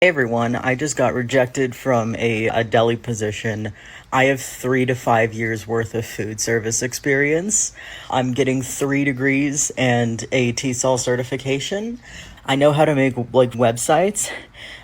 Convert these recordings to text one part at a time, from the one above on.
Hey everyone, I just got rejected from a deli position. I have 3 to 5 years worth of food service experience. I'm getting 3 degrees and a TESOL certification. I know how to make like websites.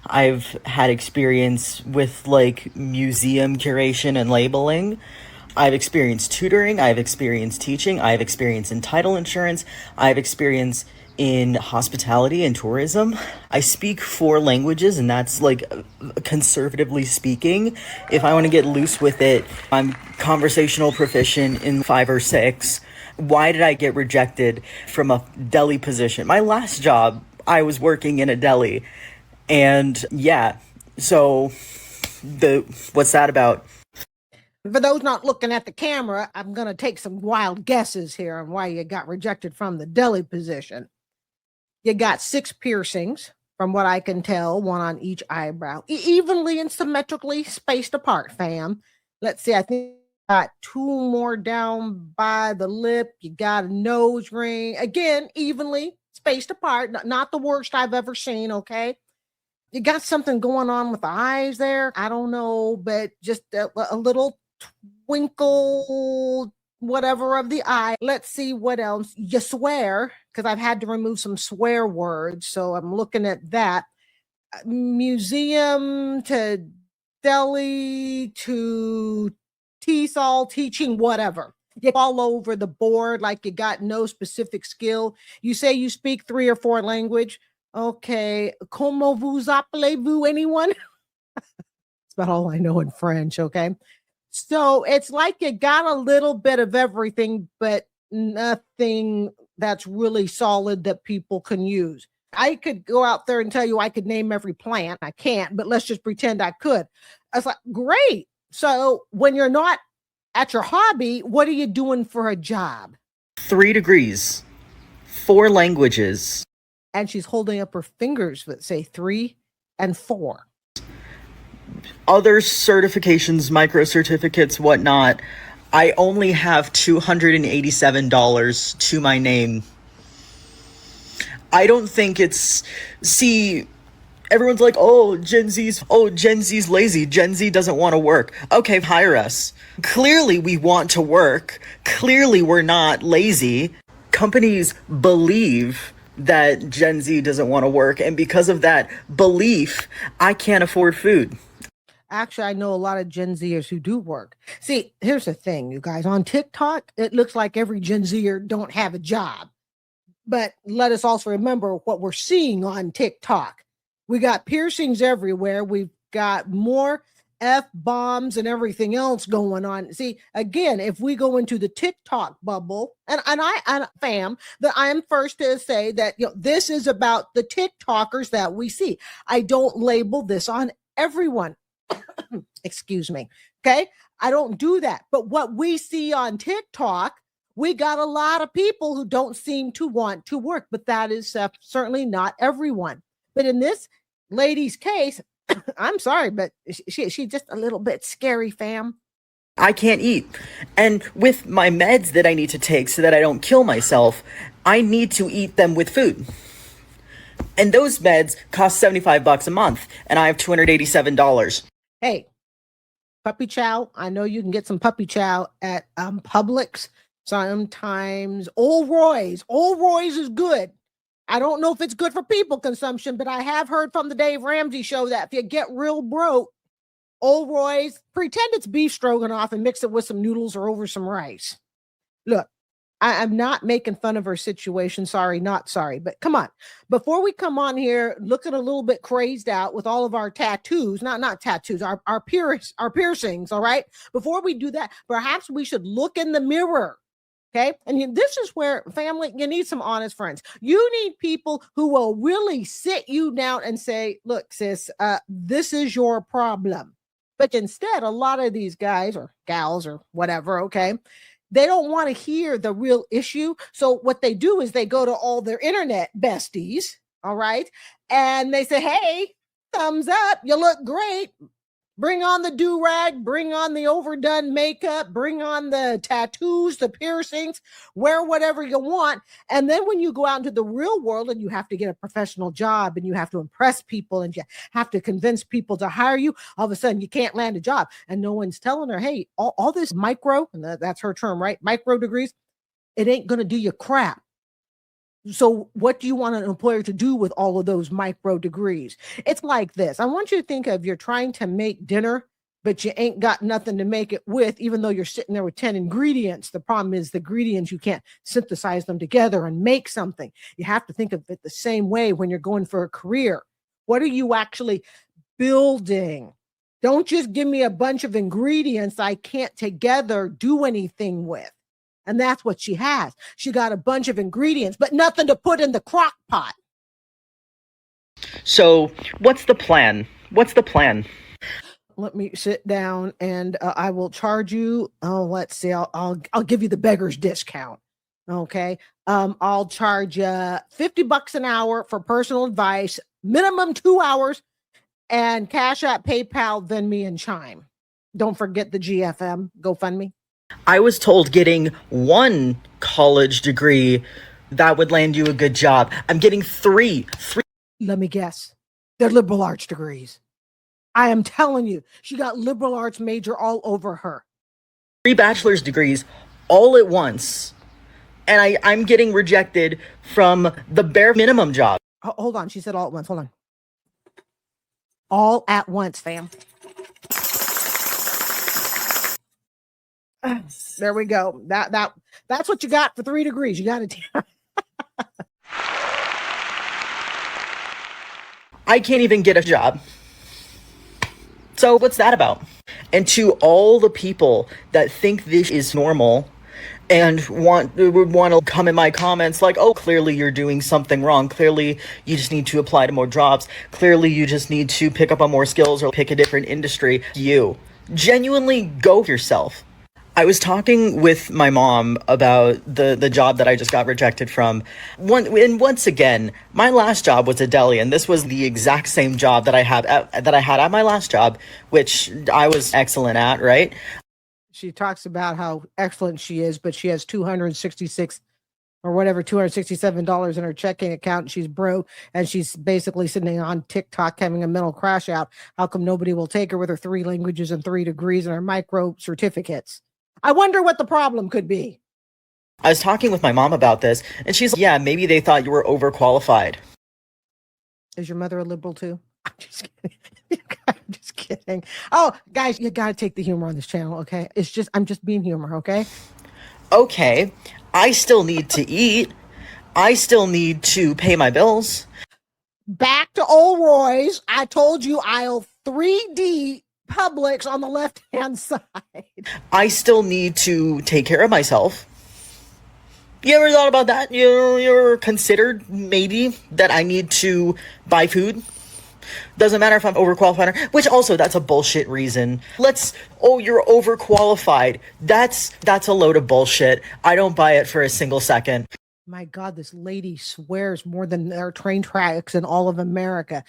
I've had experience with like museum curation and labeling. I've experienced tutoring, I've experienced teaching, I have experience in title insurance, I have experience in hospitality and tourism. I speak 4 languages, and that's like conservatively speaking. If I want to get loose with it, I'm conversational proficient in 5 or 6. Why did I get rejected from a deli position? My last job, I was working in a deli. And yeah, so the what's that about? For those not looking at the camera, I'm going to take some wild guesses here on why you got rejected from the deli position. You got 6 piercings, from what I can tell, one on each eyebrow, evenly and symmetrically spaced apart, fam. Let's see, I think got 2 more down by the lip. You got a nose ring, again, evenly spaced apart, not the worst I've ever seen, okay? You got something going on with the eyes there. I don't know, but just a little twinkle, whatever of the eye. Let's see what else. You swear, because I've had to remove some swear words. So I'm looking at that. Museum to deli to TESOL teaching, whatever. You all over the board like you got no specific skill. You say you speak 3 or 4 language. Okay. Comment vous appelez-vous, anyone? That's about all I know in French, okay? So it's like you got a little bit of everything, but nothing that's really solid that people can use. I could go out there and tell you I could name every plant. I can't, but let's just pretend I could. I was like, great. So when you're not at your hobby, what are you doing for a job? 3 degrees, 4 languages. And she's holding up her fingers that say 3 and 4. Other certifications, micro certificates, whatnot. I only have $287 to my name. I don't think it's. See, everyone's like, Gen Z's lazy. Gen Z doesn't want to work. Okay, hire us. Clearly, we want to work. Clearly, we're not lazy. Companies believe that Gen Z doesn't want to work, and because of that belief, I can't afford food. Actually, I know a lot of Gen Zers who do work. See, here's the thing, you guys. On TikTok, it looks like every Gen Zer don't have a job. But let us also remember what we're seeing on TikTok. We got piercings everywhere. We've got more F bombs and everything else going on. See, again, if we go into the TikTok bubble, and fam, that I am first to say that this is about the TikTokers that we see. I don't label this on everyone. Excuse me. Okay. I don't do that. But what we see on TikTok, we got a lot of people who don't seem to want to work, but that is certainly not everyone. But in this lady's case, I'm sorry, but she's just a little bit scary, fam. I can't eat. And with my meds that I need to take so that I don't kill myself, I need to eat them with food. And those meds cost $75 a month, and I have $287. Hey, puppy chow. I know you can get some puppy chow at Publix. Sometimes Old Roy's. Old Roy's is good. I don't know if it's good for people consumption, but I have heard from the Dave Ramsey show that if you get real broke, Old Roy's, pretend it's beef stroganoff and mix it with some noodles or over some rice. Look, I'm not making fun of her situation. Sorry, not sorry. But come on. Before we come on here looking a little bit crazed out with all of our tattoos, not tattoos, our piercings, all right? Before we do that, perhaps we should look in the mirror. Okay. And this is where, family, you need some honest friends. You need people who will really sit you down and say, look, sis, this is your problem. But instead, a lot of these guys or gals or whatever, okay, they don't want to hear the real issue. So what they do is they go to all their internet besties, all right, and they say, hey, thumbs up, you look great. Bring on the do-rag, bring on the overdone makeup, bring on the tattoos, the piercings, wear whatever you want. And then when you go out into the real world and you have to get a professional job and you have to impress people and you have to convince people to hire you, all of a sudden you can't land a job. And no one's telling her, hey, all this micro, and that's her term, right? Micro degrees, it ain't going to do you crap. So what do you want an employer to do with all of those micro degrees? It's like this. I want you to think of you're trying to make dinner, but you ain't got nothing to make it with, even though you're sitting there with 10 ingredients. The problem is the ingredients, you can't synthesize them together and make something. You have to think of it the same way when you're going for a career. What are you actually building? Don't just give me a bunch of ingredients I can't together do anything with. And that's what she has. She got a bunch of ingredients, but nothing to put in the crock pot. So what's the plan? What's the plan? Let me sit down and I will charge you. Oh, let's see. I'll give you the beggar's discount. Okay. I'll charge you $50 an hour for personal advice, minimum 2 hours, and Cash App, PayPal, then me and Chime. Don't forget the GFM, GoFundMe. I was told getting one college degree, that would land you a good job. I'm getting three. Let me guess. They're liberal arts degrees. I am telling you, she got liberal arts major all over her. 3 bachelor's degrees all at once. And I'm getting rejected from the bare minimum job. Hold on. She said all at once. Hold on. All at once, fam. There we go. That's what you got for 3 degrees. You got it. I can't even get a job. So what's that about? And to all the people that think this is normal and would want to come in my comments like, oh, clearly you're doing something wrong. Clearly you just need to apply to more jobs. Clearly you just need to pick up on more skills or pick a different industry. You genuinely go yourself. I was talking with my mom about the job that I just got rejected from. Once again, my last job was a deli, and this was the exact same job that I had at my last job, which I was excellent at, right? She talks about how excellent she is, but she has $267 in her checking account. And she's broke, and she's basically sitting on TikTok having a mental crash out. How come nobody will take her with her 3 languages and 3 degrees and her micro certificates? I wonder what the problem could be. I was talking with my mom about this, and she's like, yeah, maybe they thought you were overqualified. Is your mother a liberal too? I'm just kidding. I'm just kidding. Oh, guys, you got to take the humor on this channel, okay? I'm just being humor, okay? Okay, I still need to eat. I still need to pay my bills. Back to Old Roy's. I told you aisle 3D. Publix on the left-hand side. I still need to take care of myself. You ever thought about that? You ever considered maybe that I need to buy food? Doesn't matter if I'm overqualified or, which also that's a bullshit reason. You're overqualified. That's a load of bullshit. I don't buy it for a single second. My God, this lady swears more than there are train tracks in all of America.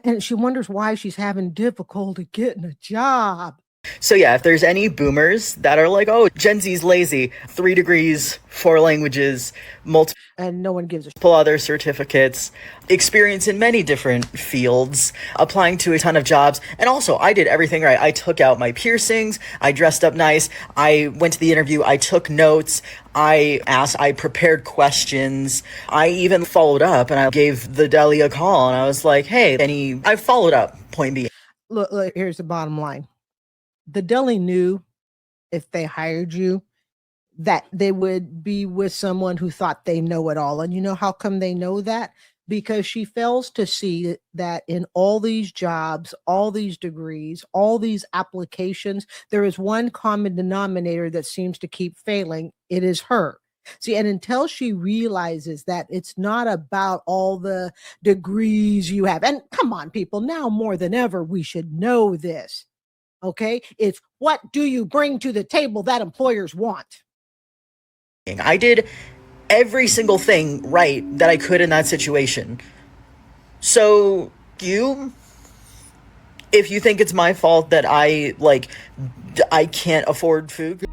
And she wonders why she's having difficulty getting a job. So yeah, if there's any boomers that are like, oh, Gen Z's lazy, 3 degrees, 4 languages, multiple and no one gives a other certificates, experience in many different fields, applying to a ton of jobs. And also, I did everything right. I took out my piercings. I dressed up nice. I went to the interview. I took notes. I prepared questions. I even followed up, and I gave the deli a call, and I was like, hey, I followed up, point being. Look, here's the bottom line. The deli knew if they hired you that they would be with someone who thought they know it all. And you know how come they know that? Because she fails to see that in all these jobs, all these degrees, all these applications, there is one common denominator that seems to keep failing. It is her. See, and until she realizes that it's not about all the degrees you have, and come on, people, now more than ever, we should know this. Okay, it's what do you bring to the table that employers want? I did every single thing right that I could in that situation. So If you think it's my fault that I can't afford food.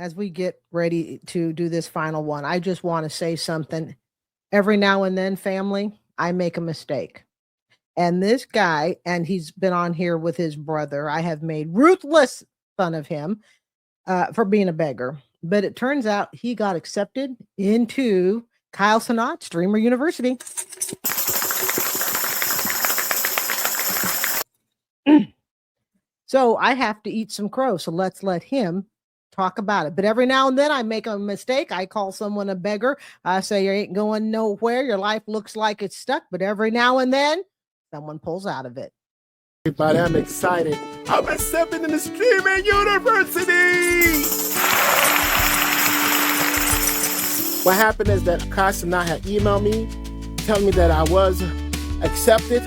As we get ready to do this final one, I just want to say something. Every now and then, family, I make a mistake. And this guy, and he's been on here with his brother, I have made ruthless fun of him for being a beggar. But it turns out he got accepted into Kyle Sanat Streamer University. So I have to eat some crow. So let's let him talk about it. But every now and then I make a mistake. I call someone a beggar. I say, you ain't going nowhere. Your life looks like it's stuck. But every now and then someone pulls out of it. Everybody, I'm excited. I'm accepted in the Streaming University. What happened is that Kasana had emailed me, telling me that I was accepted.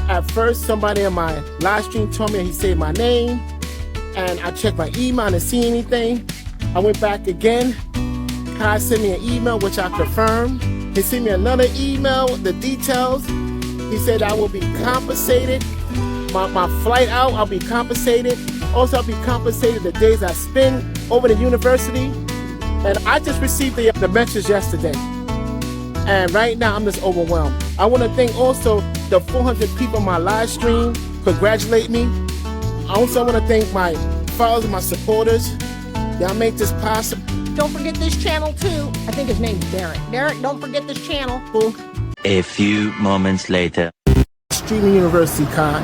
At first, somebody in my live stream told me he saved my name, and I checked my email and didn't see anything. I went back again. Kai sent me an email, which I confirmed. He sent me another email with the details. He said I will be compensated. My flight out, I'll be compensated. Also, I'll be compensated the days I spend over the university. And I just received the message yesterday. And right now, I'm just overwhelmed. I want to thank also the 400 people on my live stream congratulate me. I also want to thank my followers and my supporters. Y'all make this possible. Don't forget this channel too. I think his name's Derek. Derek, don't forget this channel. A few moments later. Streaming University, Kai.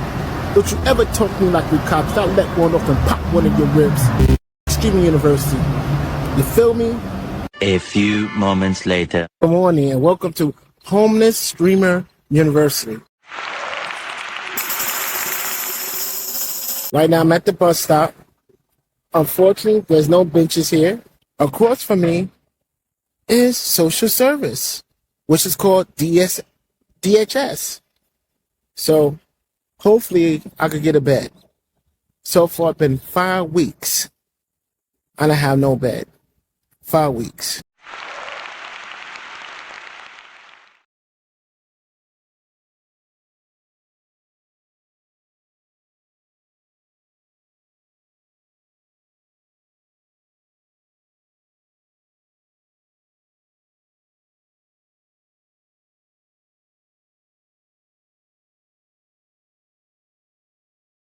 Don't you ever talk to me like we cops. I'll let one off and pop one of your ribs. Streaming University. You feel me? A few moments later. Good morning and welcome to Homeless Streamer University. Right now I'm at the bus stop. Unfortunately, there's no benches here. Across from me is social service, which is called DHS. So hopefully I could get a bed. So far it's been 5 weeks and I have no bed. 5 weeks.